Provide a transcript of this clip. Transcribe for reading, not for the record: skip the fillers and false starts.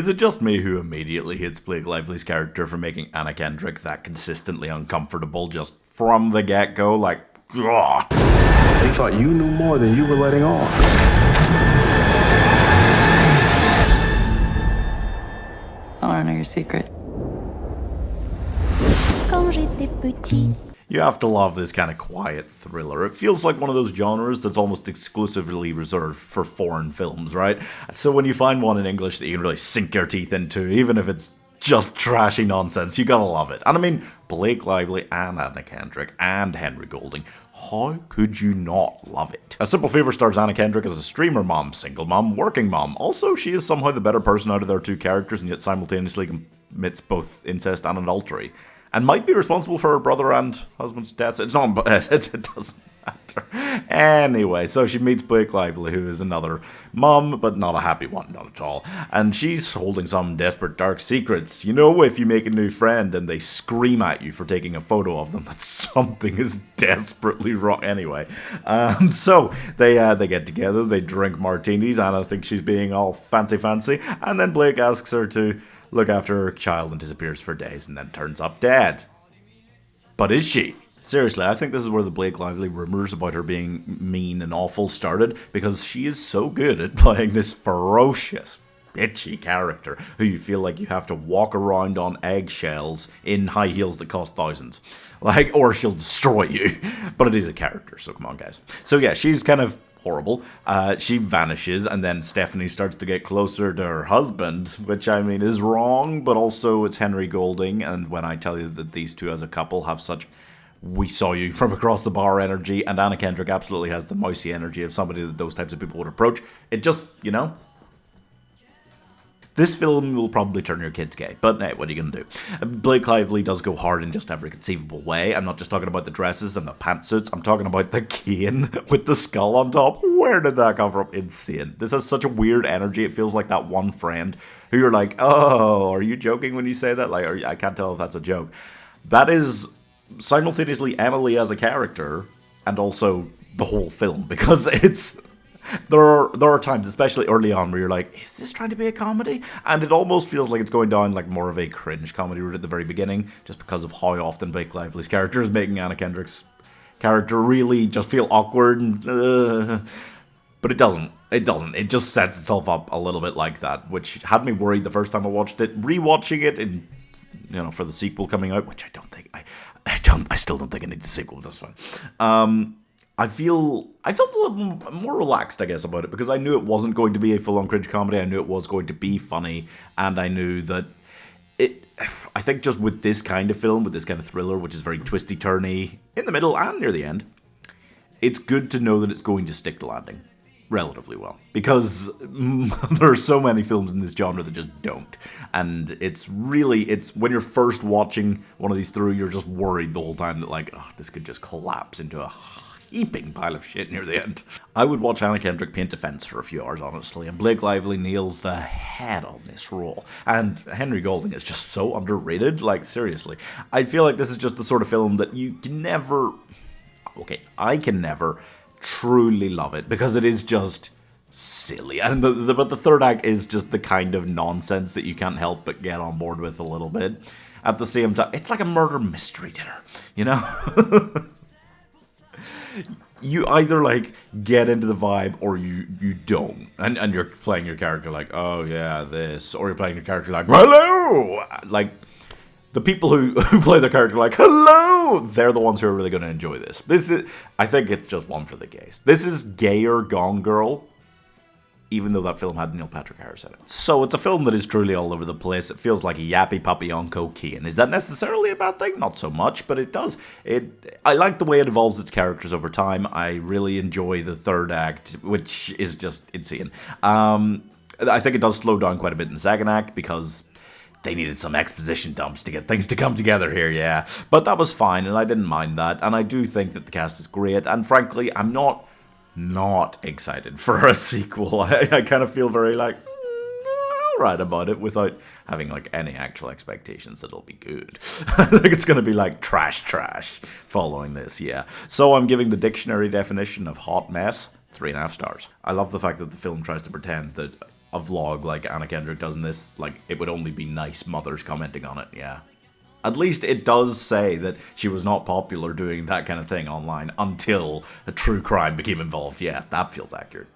Is it just me who immediately hates Blake Lively's character for making Annakendrick that consistently uncomfortable just from the get-go? Like, ugh. They thought you knew more than you were letting on. I want to know your secret. Quand j'étais petit. You have to love this kind of quiet thriller. It feels like one of those genres that's almost exclusively reserved for foreign films, right? So when you find one in English that you can really sink your teeth into, even if it's just trashy nonsense, you gotta love it. And I mean, Blake Lively and Annakendrick and Henry Golding, how could you not love it? A Simple Favour stars Annakendrick as a streamer mom, single mom, working mom. Also, she is somehow the better person out of their two characters and yet simultaneously commits both incest and adultery. And might be responsible for her brother and husband's deaths. It doesn't matter. Anyway, so she meets Blake Lively, who is another mum, but not a happy one, not at all. And she's holding some desperate dark secrets. You know, if you make a new friend and they scream at you for taking a photo of them, that something is desperately wrong. Anyway, so they get together, they drink martinis, and I think she's being all fancy, and then Blake asks her to look after her child and disappears for days and then turns up dead. But is she? Seriously, I think this is where the Blake Lively rumours about her being mean and awful started, because she is so good at playing this ferocious, bitchy character who you feel like you have to walk around on eggshells in high heels that cost thousands. Like, or she'll destroy you. But it is a character, so come on, guys. So yeah, she's kind of horrible. She vanishes, and then Stephanie starts to get closer to her husband, which I mean is wrong, but also it's Henry Golding, and when I tell you that these two as a couple have such we saw you from across the bar energy, and Annakendrick absolutely has the mousy energy of somebody that those types of people would approach, it just, you know, this film will probably turn your kids gay, but hey, what are you going to do? Blake Lively does go hard in just every conceivable way. I'm not just talking about the dresses and the pantsuits, I'm talking about the cane with the skull on top. Where did that come from? Insane. This has such a weird energy. It feels like that one friend who you're like, oh, are you joking when you say that? Like, I can't tell if that's a joke. That is simultaneously Emily as a character and also the whole film, because it's... There are times, especially early on, where you're like, is this trying to be a comedy? And it almost feels like it's going down like more of a cringe comedy route at the very beginning, just because of how often Blake Lively's character is making Annakendrick's character really just feel awkward. But it doesn't. It doesn't. It just sets itself up a little bit like that, which had me worried the first time I watched it. Rewatching it in, you know, for the sequel coming out, which I still don't think I need the sequel. That's fine. I felt a little more relaxed, I guess, about it, because I knew it wasn't going to be a full-on cringe comedy. I knew it was going to be funny, and I knew that I think just with this kind of film, with this kind of thriller, which is very twisty-turny in the middle and near the end, it's good to know that it's going to stick the landing relatively well, because there are so many films in this genre that just don't, and it's when you're first watching one of these through, you're just worried the whole time that like, oh, this could just collapse into a heaping pile of shit near the end. I would watch Annakendrick paint a fence for a few hours, honestly, and Blake Lively nails the head on this role. And Henry Golding is just so underrated, like, seriously. I feel like this is just the sort of film that you can never... Okay, I can never truly love it, because it is just silly. And but the third act is just the kind of nonsense that you can't help but get on board with a little bit. At the same time, it's like a murder mystery dinner, you know? You either, like, get into the vibe or you don't. And you're playing your character like, oh, yeah, this. Or you're playing your character like, hello! Like, the people who play their character like, hello! They're the ones who are really going to enjoy this. I think it's just one for the gays. This is gayer Gone Girl, even though that film had Neil Patrick Harris in it. So it's a film that is truly all over the place. It feels like a yappy puppy on cocaine. Is that necessarily a bad thing? Not so much, but it does. I like the way it evolves its characters over time. I really enjoy the third act, which is just insane. I think it does slow down quite a bit in the second act, because they needed some exposition dumps to get things to come together here, yeah. But that was fine, and I didn't mind that. And I do think that the cast is great, and frankly, I'm not excited for a sequel. I kind of feel very like alright about it, without having like any actual expectations that it'll be good. I think it's going to be like trash following this, yeah. So I'm giving the dictionary definition of hot mess 3.5 stars. I love the fact that the film tries to pretend that a vlog like Anna Kendrick does in this, like, it would only be nice mothers commenting on it, yeah. At least it does say that she was not popular doing that kind of thing online until a true crime became involved. Yeah, that feels accurate.